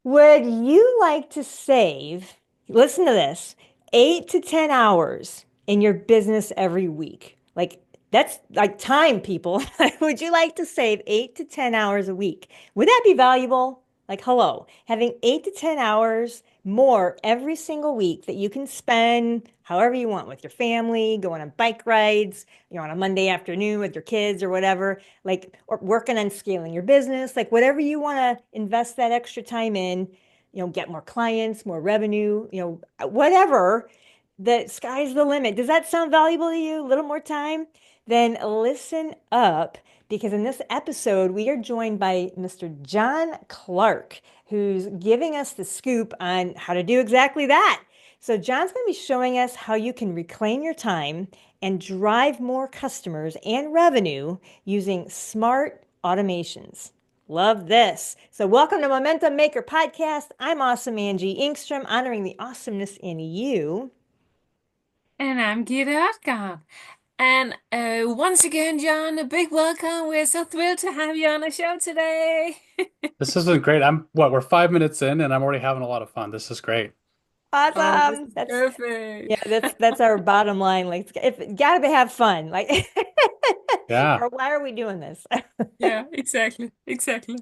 Would you like to save, listen to this, 8 to 10 hours in your business every week? Like, that's like time, people. Would you like to save 8 to 10 hours a week? Would that be valuable? Like, hello, having 8 to 10 hours more every single week that you can spend however you want with your family, going on bike rides, on a Monday afternoon with your kids or whatever, like, or working on scaling your business, like whatever you want to invest that extra time in, get more clients, more revenue, whatever. The sky's the limit. Does that sound valuable to you? A little more time? Then listen up, because in this episode, we are joined by Mr. Jon Clark, who's giving us the scoop on how to do exactly that. So, John's going to be showing us how you can reclaim your time and drive more customers and revenue using smart automations. Love this. So, welcome to Momentum Maker Podcast. I'm awesome Angie Inkstrom, honoring the awesomeness in you. And I'm Gita Hartgaard. And once again, John, a big welcome. We're so thrilled to have you on the show today. This has been great. We're 5 minutes in and I'm already having a lot of fun. This is great. Oh, this Awesome. is That's perfect. Yeah, that's our bottom line. Like, if gotta have fun. Like, Yeah. or why are we doing this? Yeah, exactly. Exactly.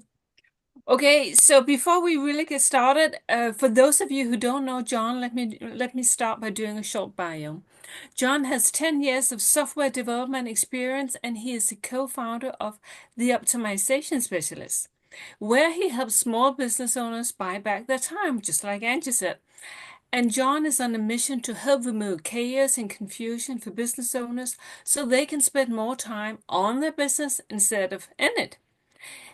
Okay, so before we really get started, for those of you who don't know John, let me start by doing a short bio. John has 10 years of software development experience and he is the co-founder of the Optimization Specialist, where he helps small business owners buy back their time, just like Angie said. And John is on a mission to help remove chaos and confusion for business owners so they can spend more time on their business instead of in it.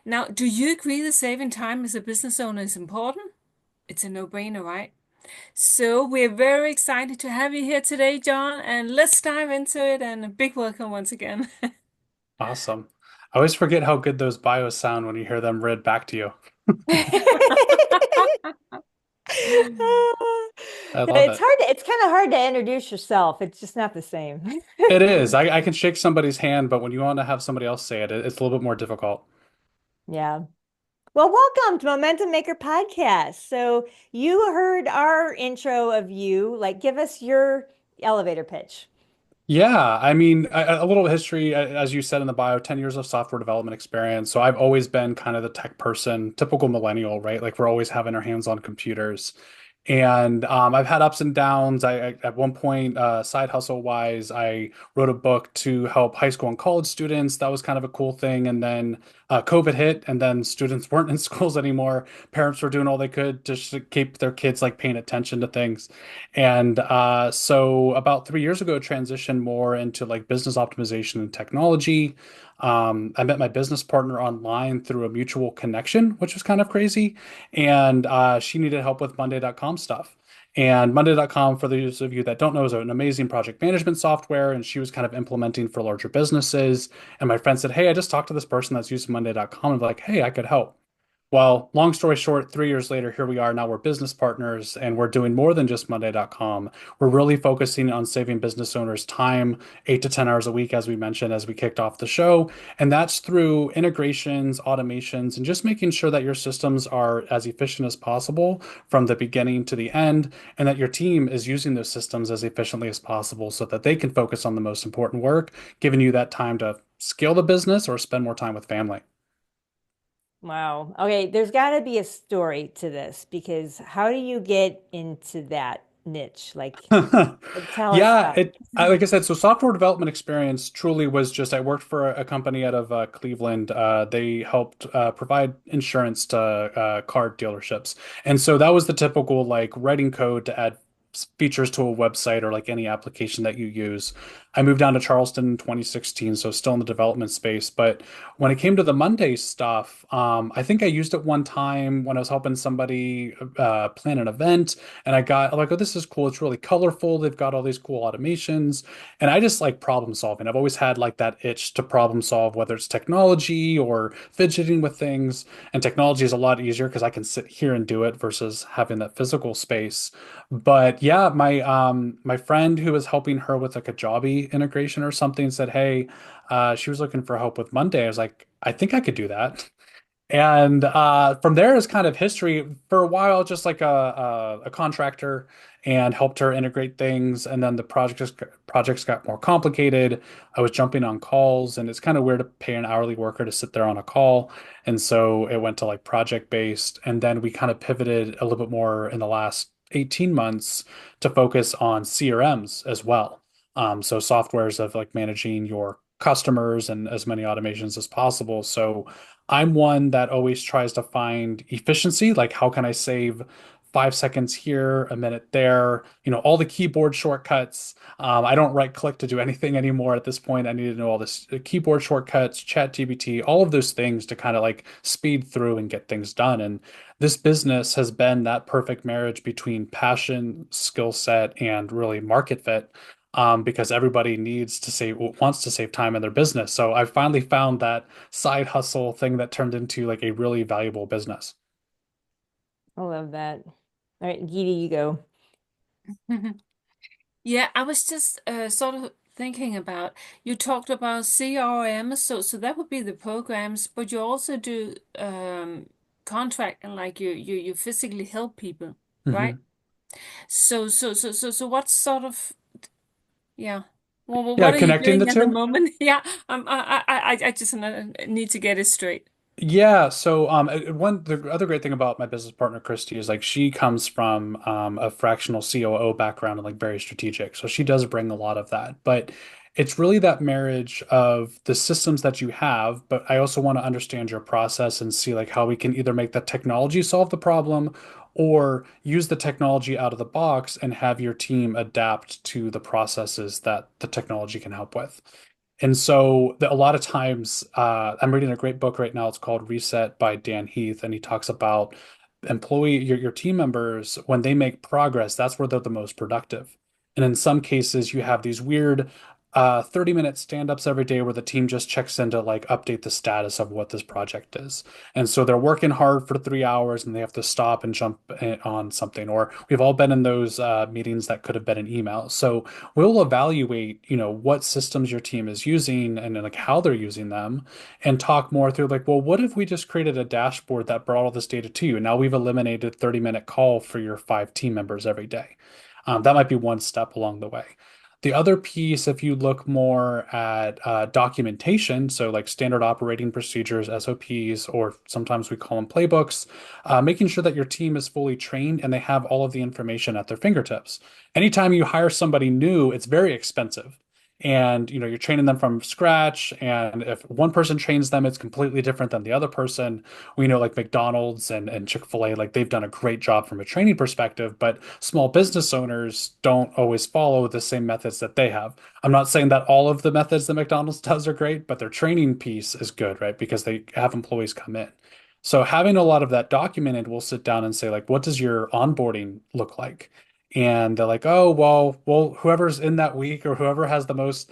Now, do you agree that saving time as a business owner is important? It's a no-brainer, right? So we're very excited to have you here today, John, and let's dive into it. And a big welcome once again. Awesome. I always forget how good those bios sound when you hear them read back to you. I love It's it. hard to, it's kind of hard to introduce yourself. It's just not the same. It is. I can shake somebody's hand, but when you want to have somebody else say it, it's a little bit more difficult. Yeah. Well, welcome to Momentum Maker Podcast. So you heard our intro of you. Like, give us your elevator pitch. Yeah, I mean, a little history, as you said in the bio, 10 years of software development experience. So I've always been kind of the tech person, typical millennial, right? Like we're always having our hands on computers. And I've had ups and downs. At one point, side hustle wise, I wrote a book to help high school and college students. That was kind of a cool thing. And then COVID hit, and then students weren't in schools anymore. Parents were doing all they could to keep their kids like paying attention to things. And so about 3 years ago, transitioned more into like business optimization and technology. I met my business partner online through a mutual connection, which was kind of crazy. And she needed help with Monday.com stuff. And Monday.com, for those of you that don't know, is an amazing project management software. And she was kind of implementing for larger businesses. And my friend said, "Hey, I just talked to this person that's using Monday.com." And I'm like, "Hey, I could help." Well, long story short, 3 years later, here we are. Now we're business partners and we're doing more than just Monday.com. We're really focusing on saving business owners time, 8 to 10 hours a week, as we mentioned, as we kicked off the show. And that's through integrations, automations, and just making sure that your systems are as efficient as possible from the beginning to the end, and that your team is using those systems as efficiently as possible so that they can focus on the most important work, giving you that time to scale the business or spend more time with family. Wow. Okay, there's got to be a story to this, because how do you get into that niche? Like, tell us Yeah, about it. like I said, so software development experience truly was just I worked for a company out of Cleveland. They helped provide insurance to car dealerships, and so that was the typical like writing code to add features to a website or like any application that you use. I moved down to Charleston in 2016, so still in the development space. But when it came to the Monday stuff, I think I used it one time when I was helping somebody plan an event, and I'm like, oh, this is cool. It's really colorful. They've got all these cool automations, and I just like problem solving. I've always had like that itch to problem solve, whether it's technology or fidgeting with things. And technology is a lot easier because I can sit here and do it versus having that physical space. But yeah, my friend who was helping her with like a Jobby integration or something said, "Hey, she was looking for help with Monday." I was like, "I think I could do that." And from there is kind of history. For a while, just like a contractor, and helped her integrate things. And then the projects got more complicated. I was jumping on calls, and it's kind of weird to pay an hourly worker to sit there on a call. And so it went to like project based. And then we kind of pivoted a little bit more in the last 18 months to focus on CRMs as well. So softwares of like managing your customers and as many automations as possible. So I'm one that always tries to find efficiency, like how can I save 5 seconds here, a minute there, all the keyboard shortcuts. I don't right click to do anything anymore at this point. I need to know all this keyboard shortcuts, chat GPT, all of those things to kind of like speed through and get things done. And this business has been that perfect marriage between passion, skill set, and really market fit. Because everybody wants to save time in their business. So I finally found that side hustle thing that turned into like a really valuable business. I love that. All right, Gidi, you go. Yeah, I was just sort of thinking about you talked about CRM, so that would be the programs, but you also do contract and like you physically help people, right? Mhm. So what sort of yeah. Well, Yeah, what are you connecting the doing at the two. moment? Yeah, I just need to get it straight. Yeah, so one the other great thing about my business partner Christy is like she comes from a fractional COO background and like very strategic. So she does bring a lot of that. But it's really that marriage of the systems that you have, but I also want to understand your process and see like how we can either make the technology solve the problem or use the technology out of the box and have your team adapt to the processes that the technology can help with. And so a lot of times, I'm reading a great book right now. It's called Reset by Dan Heath, and he talks about your team members, when they make progress, that's where they're the most productive. And in some cases, you have these weird 30-minute stand-ups every day where the team just checks in to like update the status of what this project is. And so they're working hard for 3 hours and they have to stop and jump on something. Or we've all been in those meetings that could have been an email. So we'll evaluate, what systems your team is using and then, like how they're using them and talk more through like, well, what if we just created a dashboard that brought all this data to you? Now we've eliminated 30-minute call for your 5 team members every day. That might be one step along the way. The other piece, if you look more at documentation, so like standard operating procedures, SOPs, or sometimes we call them playbooks, making sure that your team is fully trained and they have all of the information at their fingertips. Anytime you hire somebody new, it's very expensive. And you're training them from scratch. And if one person trains them, it's completely different than the other person. We know like McDonald's and Chick-fil-A, like they've done a great job from a training perspective, but small business owners don't always follow the same methods that they have. I'm not saying that all of the methods that McDonald's does are great, but their training piece is good, right? Because they have employees come in. So having a lot of that documented, we'll sit down and say, like, what does your onboarding look like? And they're like, oh, well, whoever's in that week or whoever has the most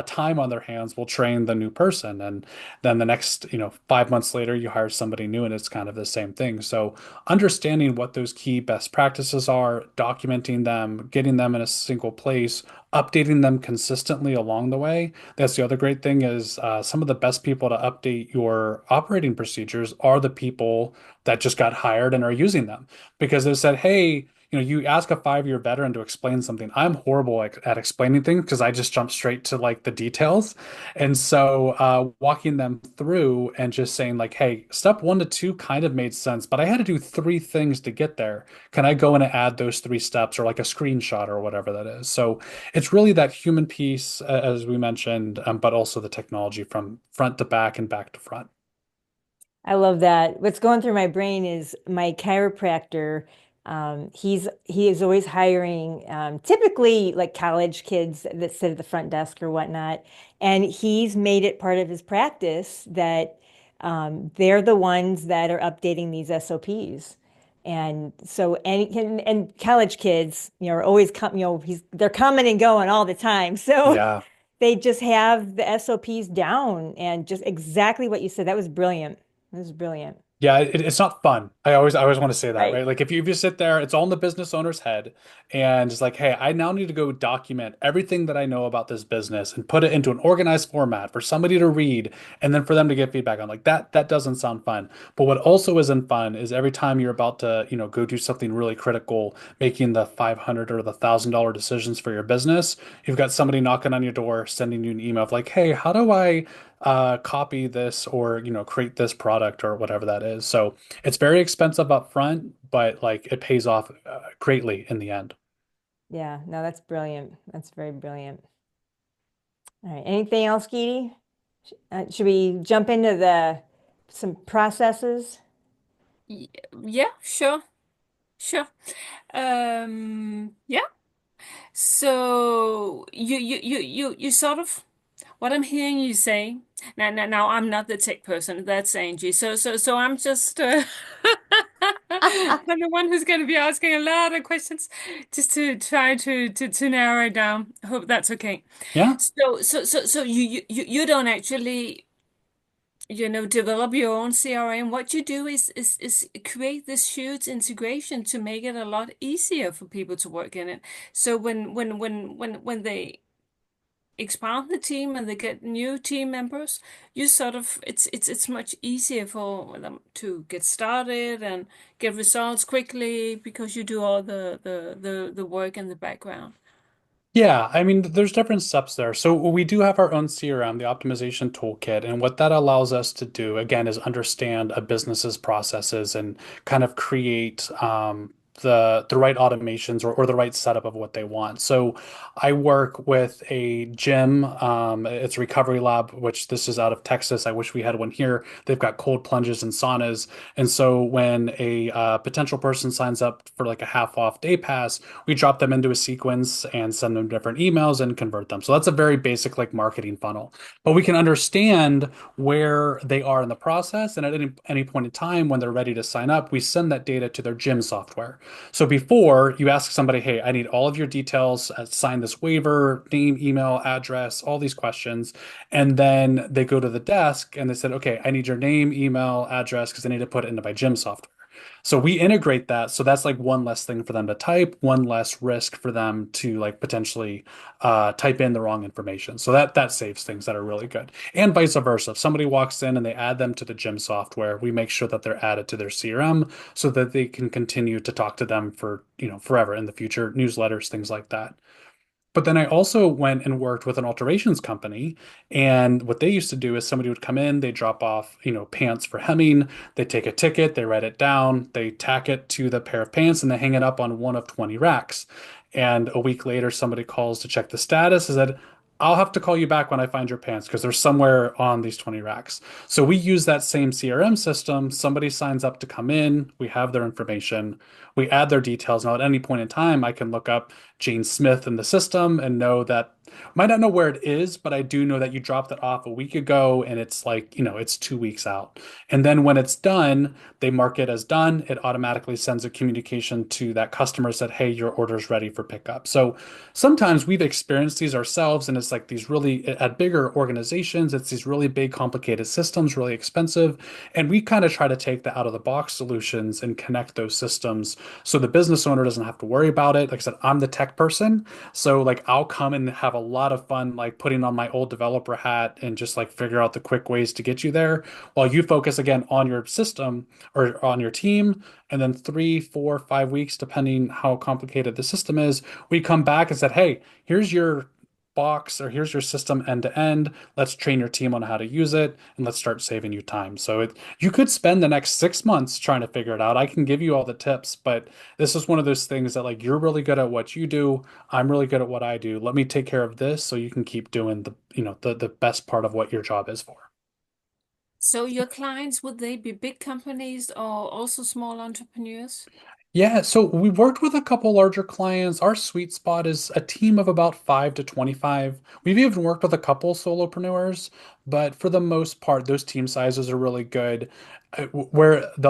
time on their hands will train the new person. And then the next, 5 months later, you hire somebody new and it's kind of the same thing. So understanding what those key best practices are, documenting them, getting them in a single place, updating them consistently along the way. That's the other great thing is some of the best people to update your operating procedures are the people that just got hired and are using them because they said, hey, you ask a 5-year veteran to explain something. I'm horrible at explaining things because I just jump straight to like the details. And so walking them through and just saying like, hey, step 1 to 2 kind of made sense, but I had to do 3 things to get there. Can I go in and add those 3 steps or like a screenshot or whatever that is? So it's really that human piece, as we mentioned, but also the technology from front to back and back to front. I love that. What's going through my brain is my chiropractor. He is always hiring typically like college kids that sit at the front desk or whatnot. And he's made it part of his practice that they're the ones that are updating these SOPs. And so and college kids, are always they're coming and going all the time. So Yeah. they just have the SOPs down and just exactly what you said. That was brilliant. This is brilliant. Yeah, it's not fun. I always want to say that, Right. right? Like if you sit there, it's all in the business owner's head, and it's like, hey, I now need to go document everything that I know about this business and put it into an organized format for somebody to read, and then for them to get feedback on. Like that doesn't sound fun. But what also isn't fun is every time you're about to, go do something really critical, making the 500 or the $1,000 decisions for your business, you've got somebody knocking on your door, sending you an email of like, hey, how do I copy this or create this product or whatever that is. So it's very expensive up front, but like it pays off greatly in the end. Yeah, no, that's brilliant. That's very brilliant. All right. Anything else, Geety? Should we jump into the some processes? Y- Yeah, sure, sure. Yeah. So you sort of what I'm hearing you say now I'm not the tech person, that's Angie. So I'm just I'm the one who's going to be asking a lot of questions just to try to narrow it down. I hope that's okay. Yeah. So you don't actually develop your own CRM. What you do is create this huge integration to make it a lot easier for people to work in it. So when they expand the team and they get new team members, you sort of it's much easier for them to get started and get results quickly because you do all the work in the background. Yeah, I mean, there's different steps there. So we do have our own CRM, the optimization toolkit, and what that allows us to do, again, is understand a business's processes and kind of create the right automations or the right setup of what they want. So I work with a gym. It's a recovery lab, which this is out of Texas. I wish we had one here. They've got cold plunges and saunas. And so when a potential person signs up for like a half off day pass, we drop them into a sequence and send them different emails and convert them. So that's a very basic like marketing funnel. But we can understand where they are in the process, and at any point in time when they're ready to sign up, we send that data to their gym software. So before you ask somebody, hey, I need all of your details, sign this waiver, name, email, address, all these questions, and then they go to the desk and they said, okay, I need your name, email, address because I need to put it into my gym software. So we integrate that. So that's like one less thing for them to type, one less risk for them to like potentially type in the wrong information. So that saves things that are really good. And vice versa. If somebody walks in and they add them to the gym software, we make sure that they're added to their CRM so that they can continue to talk to them for, forever in the future, newsletters, things like that. But then I also went and worked with an alterations company. And what they used to do is somebody would come in, they drop off, pants for hemming, they take a ticket, they write it down, they tack it to the pair of pants, and they hang it up on one of 20 racks. And a week later, somebody calls to check the status and said, I'll have to call you back when I find your pants because they're somewhere on these 20 racks. So we use that same CRM system. Somebody signs up to come in, we have their information, we add their details. Now, at any point in time, I can look up Jane Smith in the system and know that might not know where it is, but I do know that you dropped it off a week ago and it's like, it's 2 weeks out. And then when it's done, they mark it as done. It automatically sends a communication to that customer said, hey, your order's ready for pickup. So sometimes we've experienced these ourselves and it's like these really, at bigger organizations, it's these really big, complicated systems, really expensive. And we kind of try to take the out of the box solutions and connect those systems so the business owner doesn't have to worry about it. Like I said, I'm the tech person. So like I'll come and have a lot of fun like putting on my old developer hat and just like figure out the quick ways to get you there while you focus again on your system or on your team. And then 3, 4, 5 weeks, depending how complicated the system is, we come back and said, hey, here's your box or here's your system end to end. Let's train your team on how to use it and let's start saving you time. So you could spend the next 6 months trying to figure it out. I can give you all the tips, but this is one of those things that like you're really good at what you do. I'm really good at what I do. Let me take care of this so you can keep doing the best part of what your job is for. So your clients, would they be big companies or also small entrepreneurs? Yeah, so we worked with a couple larger clients. Our sweet spot is a team of about 5 to 25. We've even worked with a couple solopreneurs, but for the most part, those team sizes are really good. a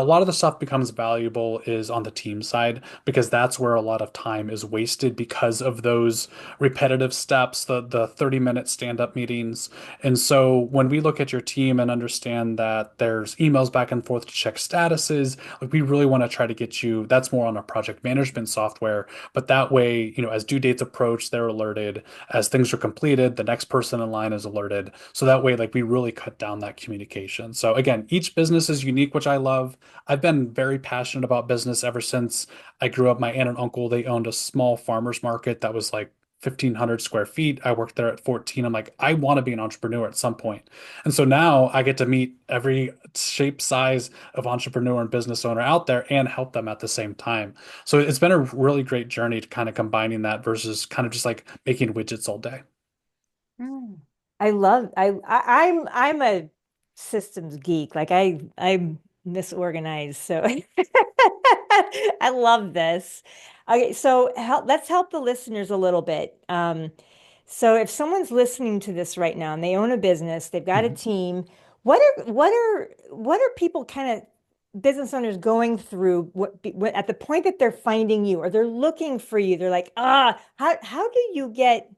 lot of the stuff becomes valuable is on the team side because that's where a lot of time is wasted because of those repetitive steps, the 30-minute stand-up meetings. And so when we look at your team and understand that there's emails back and forth to check statuses, like we really want to try to get you, that's more on a project management software, but that way, as due dates approach, they're alerted. As things are completed, the next person in line is alerted. So that way, like we really cut down that communication. So again, each business is unique, which I love. I've been very passionate about business ever since I grew up. My aunt and uncle, they owned a small farmers market that was like 1,500 square feet. I worked there at 14. I'm like, I want to be an entrepreneur at some point. And so now I get to meet every shape, size of entrepreneur and business owner out there and help them at the same time. So it's been a really great journey to kind of combining that versus kind of just like making widgets all day. Mm. I'm a systems geek. Like I'm misorganized. So I love this. Okay, so let's help the listeners a little bit. So if someone's listening to this right now and they own a business, they've got a Mhm. team, what are people kind of business owners going through what at the point that they're finding you or they're looking for you, they're like, how do you get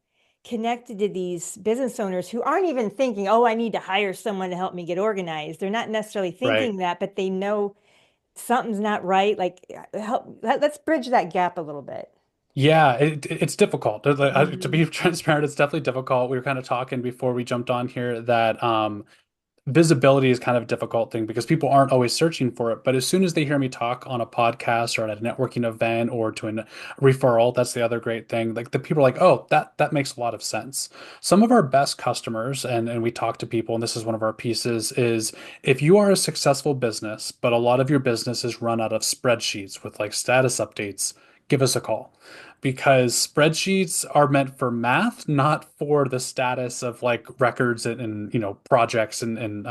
connected to these business owners who aren't even thinking, oh, I need to hire someone to help me get organized. They're not necessarily Right. thinking that, but they know something's not right. Like, let's bridge that gap a little bit. Yeah, it's difficult. To Mhm. be transparent, it's definitely difficult. We were kind of talking before we jumped on here that visibility is kind of a difficult thing because people aren't always searching for it. But as soon as they hear me talk on a podcast or at a networking event or to a referral, that's the other great thing. Like the people are like, oh, that makes a lot of sense. Some of our best customers, and we talk to people, and this is one of our pieces, is if you are a successful business, but a lot of your business is run out of spreadsheets with like status updates, give us a call because spreadsheets are meant for math, not for the status of like records and projects and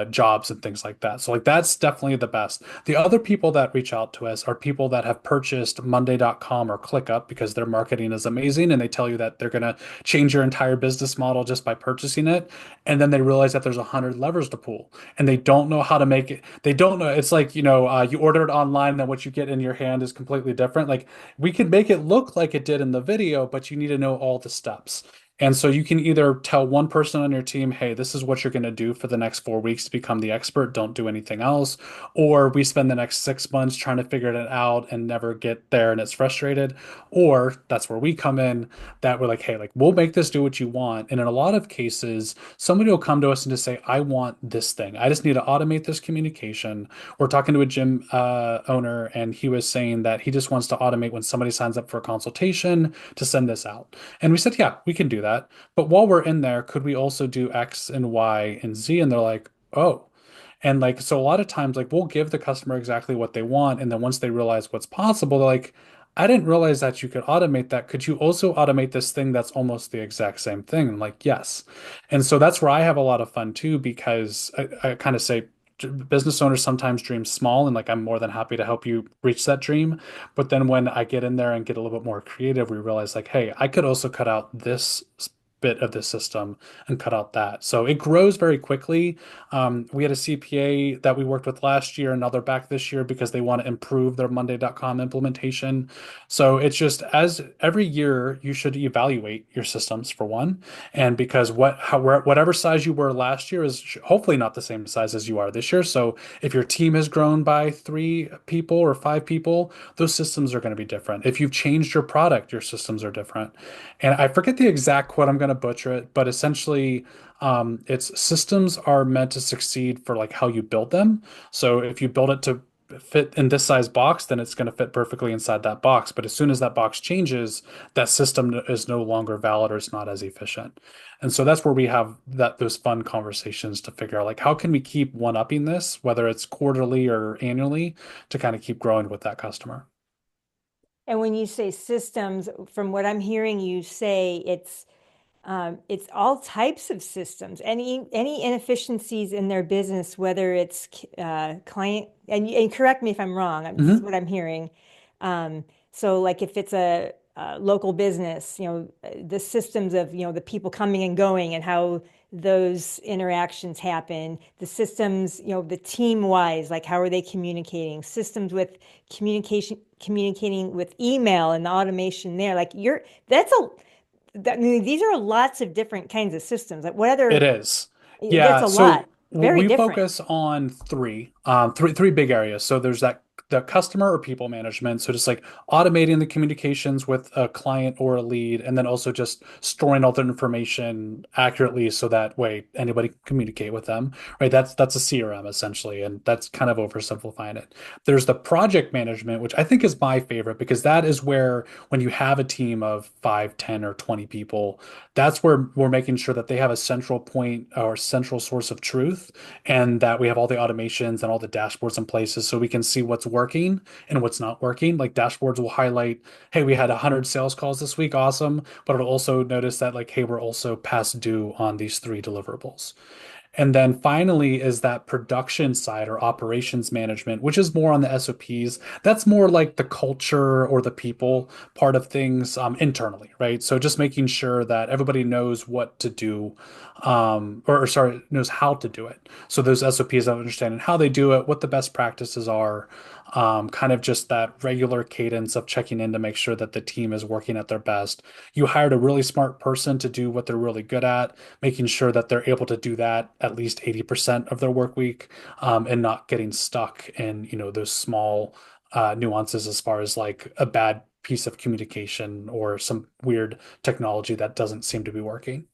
jobs and things like that. So like that's definitely the best. The other people that reach out to us are people that have purchased Monday.com or ClickUp because their marketing is amazing and they tell you that they're going to change your entire business model just by purchasing it. And then they realize that there's 100 levers to pull and they don't know how to make it. They don't know. It's like, you order it online, then what you get in your hand is completely different. Like we could make it look like it did in the video, but you need to know all the steps. And so you can either tell one person on your team, hey, this is what you're going to do for the next 4 weeks to become the expert. Don't do anything else. Or we spend the next 6 months trying to figure it out and never get there and it's frustrated. Or that's where we come in, that we're like, hey, like we'll make this do what you want. And in a lot of cases, somebody will come to us and just say, I want this thing. I just need to automate this communication. We're talking to a gym owner, and he was saying that he just wants to automate when somebody signs up for a consultation to send this out. And we said, yeah, we can do that. But while we're in there, could we also do X and Y and Z? And they're like, oh. And like, so a lot of times, like, we'll give the customer exactly what they want. And then once they realize what's possible, they're like, I didn't realize that you could automate that. Could you also automate this thing that's almost the exact same thing? I'm like, yes. And so that's where I have a lot of fun too, because I kind of say, business owners sometimes dream small and like I'm more than happy to help you reach that dream, but then when I get in there and get a little bit more creative, we realize like, hey, I could also cut out this bit of the system and cut out that. So it grows very quickly. We had a CPA that we worked with last year, another back this year because they want to improve their Monday.com implementation. So it's just as every year you should evaluate your systems for one. And because whatever size you were last year is hopefully not the same size as you are this year. So if your team has grown by 3 people or 5 people, those systems are going to be different. If you've changed your product, your systems are different. And I forget the exact quote, I'm going to butcher it, but essentially, it's systems are meant to succeed for like how you build them. So if you build it to fit in this size box, then it's going to fit perfectly inside that box. But as soon as that box changes, that system is no longer valid or it's not as efficient. And so that's where we have those fun conversations to figure out like how can we keep one-upping this, whether it's quarterly or annually, to kind of keep growing with that customer. And when you say systems, from what I'm hearing you say, it's all types of systems. Any inefficiencies in their business, whether it's client, and correct me if I'm wrong. This is Mhm. what I'm hearing. So, like if it's a local business, the systems of the people coming and going and how those interactions happen, the systems, the team wise, like how are they communicating, systems with communicating with email and the automation there. Like that's a, I mean, these are lots of different kinds of systems. Like what It other, is. that's Yeah. a lot, So very we different. focus on three big areas. So there's that the customer or people management. So just like automating the communications with a client or a lead, and then also just storing all the information accurately so that way anybody can communicate with them. Right. That's a CRM essentially, and that's kind of oversimplifying it. There's the project management, which I think is my favorite because that is where when you have a team of 5, 10, or 20 people, that's where we're making sure that they have a central point or central source of truth, and that we have all the automations and all the dashboards in places so we can see what's working and what's not working. Like dashboards will highlight, hey, we had 100 sales calls this week, awesome, but it'll also notice that like, hey, we're also past due on these three deliverables. And then finally is that production side or operations management, which is more on the SOPs. That's more like the culture or the people part of things internally, right? So just making sure that everybody knows what to do, or sorry, knows how to do it. So those SOPs of understanding how they do it, what the best practices are, kind of just that regular cadence of checking in to make sure that the team is working at their best. You hired a really smart person to do what they're really good at, making sure that they're able to do that at least 80% of their work week, and not getting stuck in, those small nuances as far as like a bad piece of communication or some weird technology that doesn't seem to be working.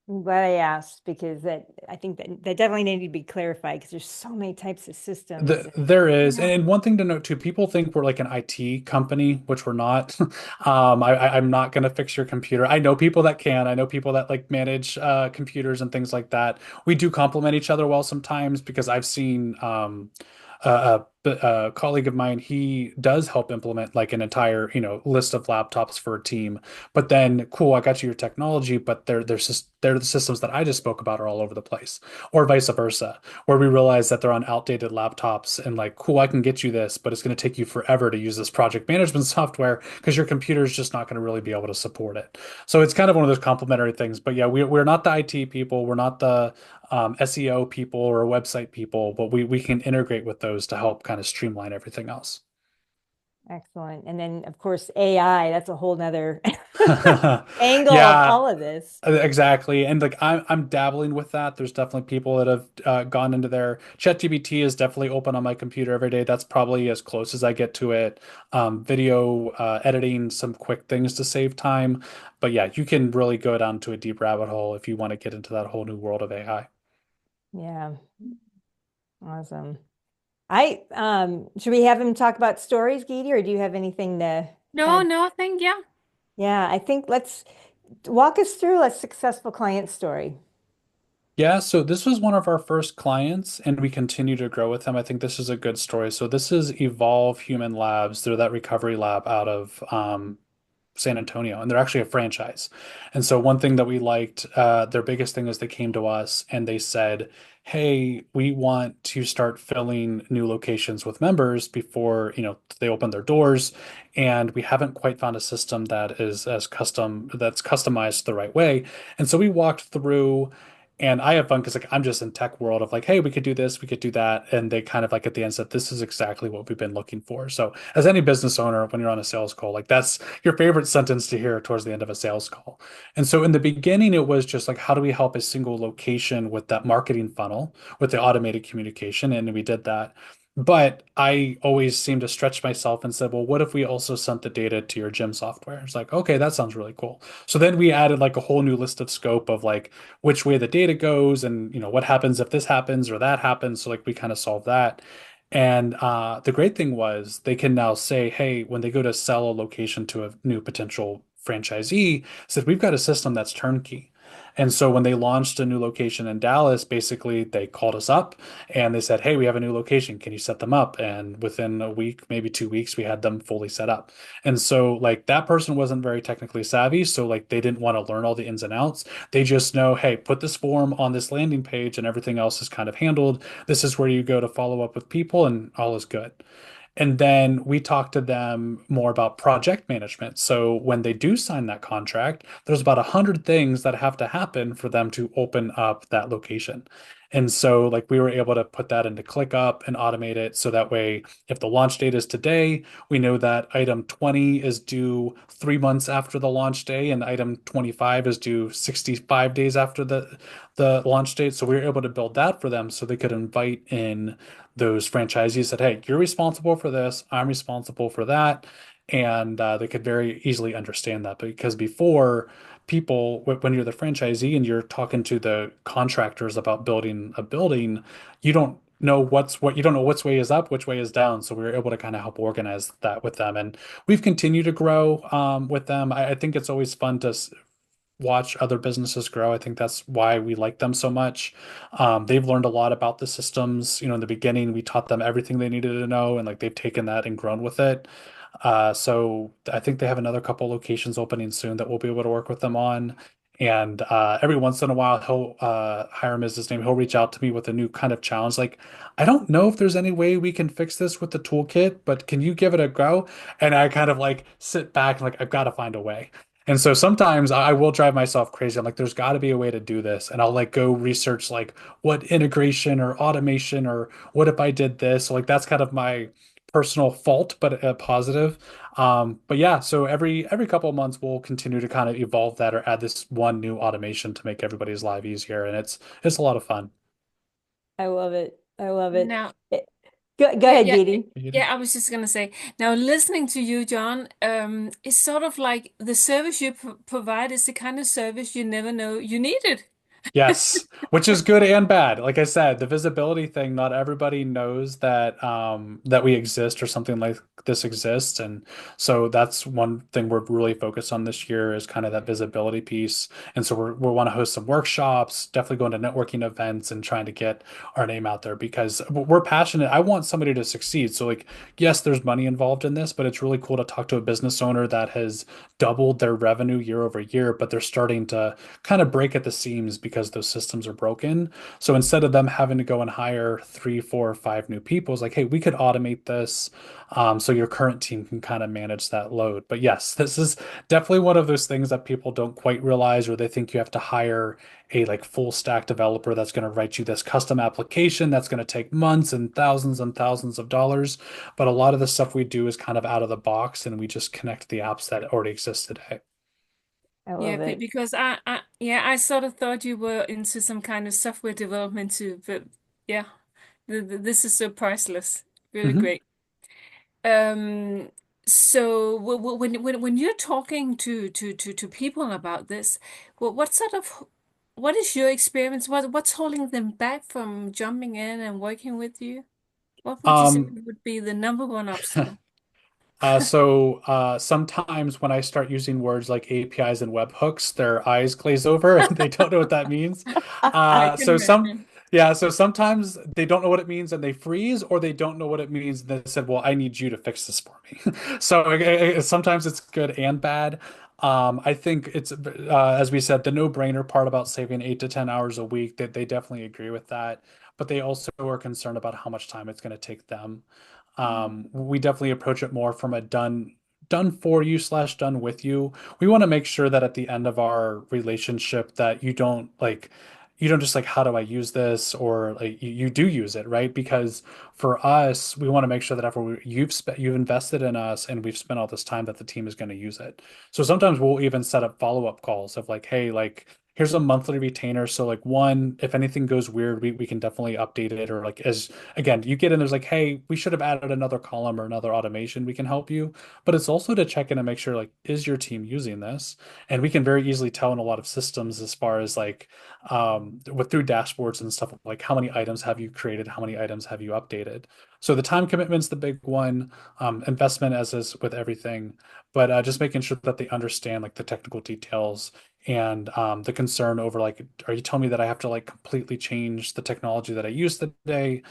I'm glad I asked because I think that definitely needed to be clarified because there's so many types of systems and There is, yeah. and one thing to note too, people think we're like an IT company, which we're not. I'm not going to fix your computer. I know people that can. I know people that like manage computers and things like that. We do complement each other well sometimes because I've seen a colleague of mine, he does help implement like an entire, list of laptops for a team. But then, cool, I got you your technology, but they're the systems that I just spoke about are all over the place, or vice versa, where we realize that they're on outdated laptops and like, cool, I can get you this, but it's going to take you forever to use this project management software because your computer is just not going to really be able to support it. So it's kind of one of those complementary things. But yeah, we're not the IT people. We're not the SEO people or website people, but we can integrate with those to help kind of streamline everything else. Excellent. And then of course AI, that's a whole nother angle of Yeah, all of this. exactly. And like I'm dabbling with that. There's definitely people that have gone into their ChatGPT is definitely open on my computer every day. That's probably as close as I get to it. Video editing, some quick things to save time. But yeah, you can really go down to a deep rabbit hole if you want to get into that whole new world of AI. Yeah, awesome. I should we have him talk about stories, Geety, or do you have anything to No, add? no, thank yeah. Yeah, I think let's walk us through a successful client story. Yeah, so this was one of our first clients, and we continue to grow with them. I think this is a good story. So this is Evolve Human Labs. They're that recovery lab out of San Antonio, and they're actually a franchise. And so one thing that we liked, their biggest thing is they came to us and they said, "Hey, we want to start filling new locations with members before, they open their doors, and we haven't quite found a system that is that's customized the right way." And so we walked through. And I have fun because like I'm just in tech world of like, hey, we could do this, we could do that, and they kind of like at the end said, this is exactly what we've been looking for. So as any business owner, when you're on a sales call, like that's your favorite sentence to hear towards the end of a sales call. And so in the beginning, it was just like, how do we help a single location with that marketing funnel, with the automated communication? And we did that. But I always seem to stretch myself and said, well, what if we also sent the data to your gym software? It's like, okay, that sounds really cool. So then we added like a whole new list of scope of like which way the data goes and what happens if this happens or that happens. So like we kind of solved that. And the great thing was they can now say, hey, when they go to sell a location to a new potential franchisee, said we've got a system that's turnkey. And so when they launched a new location in Dallas, basically they called us up and they said, hey, we have a new location. Can you set them up? And within a week, maybe 2 weeks, we had them fully set up. And so like that person wasn't very technically savvy. So like they didn't want to learn all the ins and outs. They just know, hey, put this form on this landing page and everything else is kind of handled. This is where you go to follow up with people and all is good. And then we talk to them more about project management. So when they do sign that contract, there's about 100 things that have to happen for them to open up that location. And so like we were able to put that into ClickUp and automate it so that way if the launch date is today, we know that item 20 is due 3 months after the launch day and item 25 is due 65 days after the launch date. So we were able to build that for them so they could invite in those franchisees that, hey, you're responsible for this, I'm responsible for that. And they could very easily understand that because before people, when you're the franchisee and you're talking to the contractors about building a building, you don't know you don't know which way is up, which way is down. So we were able to kind of help organize that with them. And we've continued to grow with them. I think it's always fun to watch other businesses grow. I think that's why we like them so much. They've learned a lot about the systems. In the beginning, we taught them everything they needed to know, and like they've taken that and grown with it. So I think they have another couple locations opening soon that we'll be able to work with them on. And every once in a while, he'll Hiram is his name. He'll reach out to me with a new kind of challenge. Like, I don't know if there's any way we can fix this with the toolkit, but can you give it a go? And I kind of like sit back and like I've got to find a way. And so sometimes I will drive myself crazy. I'm like, there's got to be a way to do this. And I'll like go research like what integration or automation or what if I did this. So like that's kind of my personal fault, but a positive. But yeah, so every couple of months we'll continue to kind of evolve that or add this one new automation to make everybody's life easier. And it's a lot of fun. I love it. I love it. Now, Go yeah, ahead, yeah, Didi. yeah. I was just gonna say. Now, listening to you, John, it's sort of like the service you provide is the kind of service you never know you needed. Yes, which is good and bad. Like I said, the visibility thing, not everybody knows that that we exist or something like this exists. And so that's one thing we're really focused on this year is kind of that visibility piece. And so we want to host some workshops, definitely going to networking events and trying to get our name out there because we're passionate. I want somebody to succeed. So like, yes, there's money involved in this, but it's really cool to talk to a business owner that has doubled their revenue year over year, but they're starting to kind of break at the seams because those systems are broken. So instead of them having to go and hire three, four, or five new people, it's like, hey, we could automate this so your current team can kind of manage that load. But yes, this is definitely one of those things that people don't quite realize, or they think you have to hire a like full stack developer that's going to write you this custom application that's going to take months and thousands of dollars. But a lot of the stuff we do is kind of out of the box and we just connect the apps that already exist today. I Yeah, love it. because yeah, I sort of thought you were into some kind of software development too, but yeah, this is so priceless. Really Mhm. great. Um, so when you're talking to people about this, what sort of what is your experience? What's holding them back from jumping in and working with you? What would you say Um, would be the number one obstacle? Sometimes when I start using words like APIs and webhooks, their eyes glaze over and they don't know what that means. I can So some, imagine. yeah, so sometimes they don't know what it means and they freeze, or they don't know what it means and they said, "Well, I need you to fix this for me." So sometimes it's good and bad. I think it's as we said, the no-brainer part about saving 8 to 10 hours a week. That they definitely agree with that, but they also are concerned about how much time it's going to take them. We definitely approach it more from a done for you slash done with you. We want to make sure that at the end of our relationship that you don't just like how do I use this or like you do use it, right? Because for us, we want to make sure that after you've invested in us and we've spent all this time that the team is going to use it. So sometimes we'll even set up follow-up calls of like, hey, like here's a monthly retainer. So like one, if anything goes weird, we can definitely update it or like as again, you get in, there's like, hey, we should have added another column or another automation. We can help you. But it's also to check in and make sure, like, is your team using this? And we can very easily tell in a lot of systems as far as like with through dashboards and stuff, like how many items have you created? How many items have you updated? So the time commitment's the big one, investment as is with everything, but just making sure that they understand like the technical details and the concern over like, are you telling me that I have to like completely change the technology that I use today?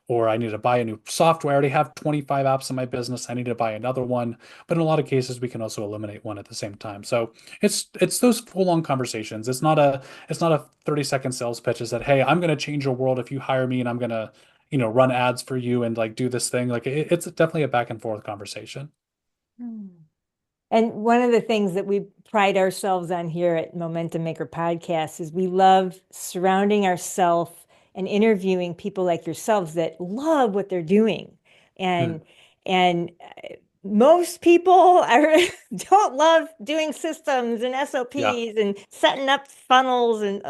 Or I need to buy a new software. I already have 25 apps in my business. I need to buy another one. But in a lot of cases, we can also eliminate one at the same time. So it's those full-on conversations. It's not a 30-second sales pitch. Is that, hey, I'm going to change your world if you hire me, and I'm going to run ads for you and like do this thing. Like it's definitely a back and forth conversation. Hmm. And one of the things that we pride ourselves on here at Momentum Maker Podcast is we love surrounding ourselves and interviewing people like yourselves that love what they're doing. Hmm. And most people are, don't love doing systems and Yeah, SOPs and setting up funnels and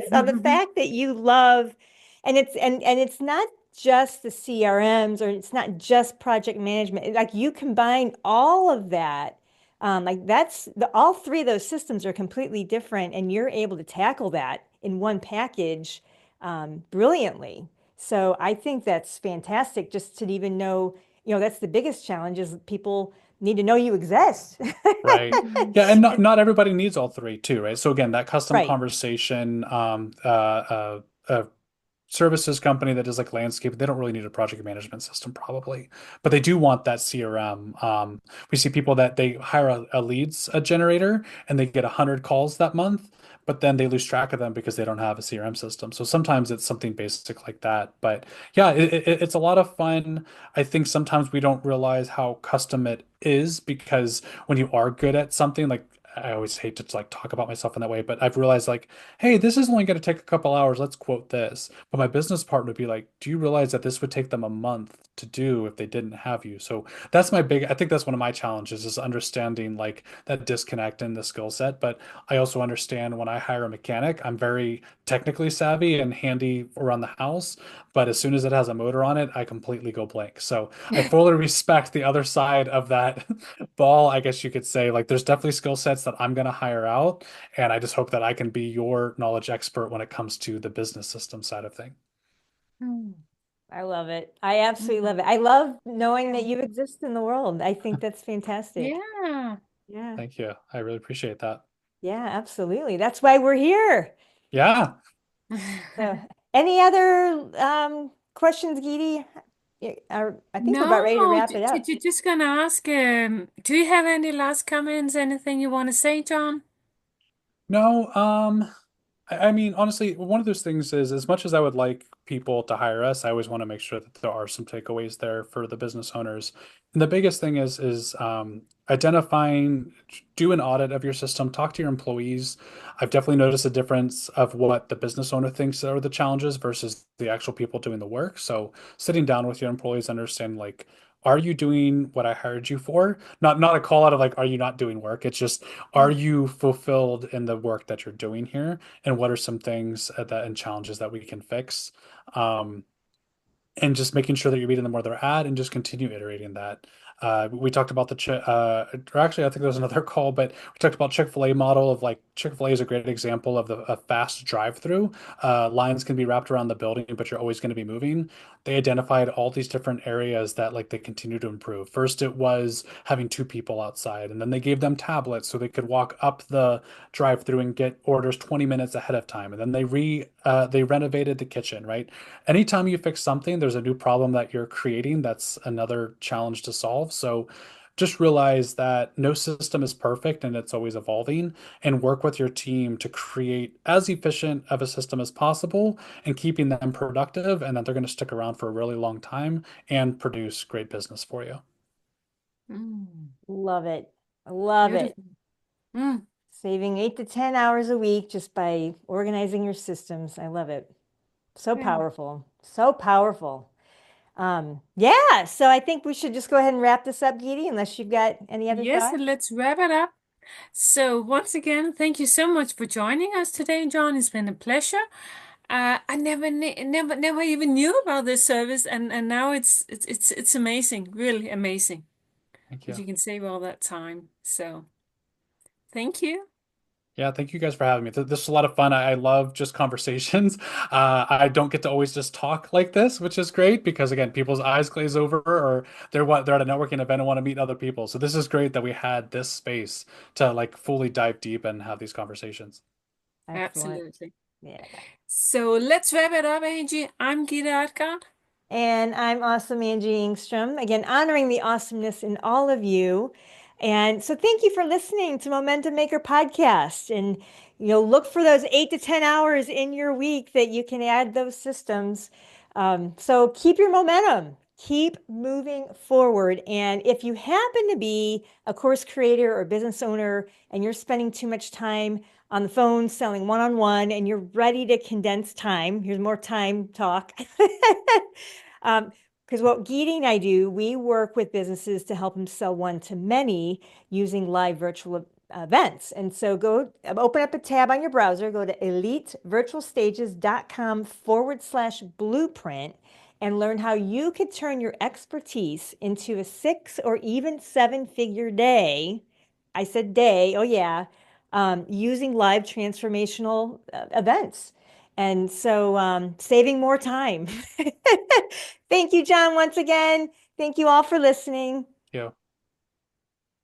so the fact that you love and it's not just the CRMs or it's not just project management. Like you combine all of that. Like that's the all three of those systems are completely different, and you're able to tackle that in one package brilliantly. So I think that's fantastic just to even know, that's the biggest challenge is people need to know you exist. right. Yeah, and not everybody needs all three too, right? So again, that custom Right. conversation, services company that does like landscape, they don't really need a project management system probably, but they do want that CRM. We see people that they hire a leads a generator and they get 100 calls that month, but then they lose track of them because they don't have a CRM system. So sometimes it's something basic like that. But yeah, it's a lot of fun. I think sometimes we don't realize how custom it is because when you are good at something, like I always hate to like talk about myself in that way, but I've realized like, hey, this is only going to take a couple hours. Let's quote this. But my business partner would be like, do you realize that this would take them a month to do if they didn't have you? So that's I think that's one of my challenges is understanding like that disconnect in the skill set. But I also understand when I hire a mechanic, I'm very technically savvy and handy around the house. But as soon as it has a motor on it, I completely go blank. So I fully respect the other side of that ball, I guess you could say. Like there's definitely skill sets that I'm going to hire out. And I just hope that I can be your knowledge expert when it comes to the business system side of things. Hmm. I love it. I absolutely love Mm. it. I love knowing that you exist in the world. I think that's fantastic. Yeah. Yeah. Thank you. I really appreciate that. Yeah, absolutely. That's why we're here. Yeah. So, any other questions, Geety? I think we're about ready to No, wrap it up. just gonna ask, do you have any last comments, anything you want to say, John? No, I mean, honestly, one of those things is as much as I would like people to hire us, I always want to make sure that there are some takeaways there for the business owners. And the biggest thing is identifying, do an audit of your system, talk to your employees. I've definitely noticed a difference of what the business owner thinks are the challenges versus the actual people doing the work. So sitting down with your employees, understand like, are you doing what I hired you for? Not a call out of like, are you not doing work? It's just, are you fulfilled in the work that you're doing here? And what are some things that and challenges that we can fix? Um, and just making sure that you're meeting them where they're at and just continue iterating that. We talked about or actually, I think there was another call, but we talked about Chick-fil-A model of like Chick-fil-A is a great example of a fast drive-through. Lines can be wrapped around the building, but you're always going to be moving. They identified all these different areas that like they continue to improve. First, it was having two people outside, and then they gave them tablets so they could walk up the drive-through and get orders 20 minutes ahead of time. And then they renovated the kitchen, right? Anytime you fix something, there's a new problem that you're creating. That's another challenge to solve. So just realize that no system is perfect and it's always evolving, and work with your team to create as efficient of a system as possible and keeping them productive, and that they're going to stick around for a really long time and produce great business for you. Mm, Love it. I love it. beautiful. Mm, Saving 8 to 10 hours a week just by organizing your systems. I love it. So yeah. powerful. So powerful. Yeah, so I think we should just go ahead and wrap this up, Geety, unless you've got any other Yes, and thoughts. let's wrap it up. So once again, thank you so much for joining us today, John. It's been a pleasure. I never even knew about this service, and now it's amazing, really amazing Thank that you. you can save all that time. So thank you. Yeah, thank you guys for having me. This is a lot of fun. I love just conversations. I don't get to always just talk like this, which is great because again, people's eyes glaze over or they're at a networking event and want to meet other people. So this is great that we had this space to like fully dive deep and have these conversations. Excellent. Absolutely. Yeah. So let's wrap it up, Angie. I'm Gita Adkar. And I'm awesome Angie Ingstrom, again, honoring the awesomeness in all of you. And so thank you for listening to Momentum Maker Podcast. And, look for those 8 to 10 hours in your week that you can add those systems. So keep your momentum, keep moving forward. And if you happen to be a course creator or business owner and you're spending too much time on the phone selling one-on-one and you're ready to condense time, here's more time talk. Because what Geety and I do, we work with businesses to help them sell one to many using live virtual events. And so go open up a tab on your browser, go to elitevirtualstages.com/blueprint and learn how you could turn your expertise into a 6 or even 7-figure day. I said day, oh yeah, using live transformational events. And so saving more time. Thank you, Jon, once again. Thank you all for listening. Yeah.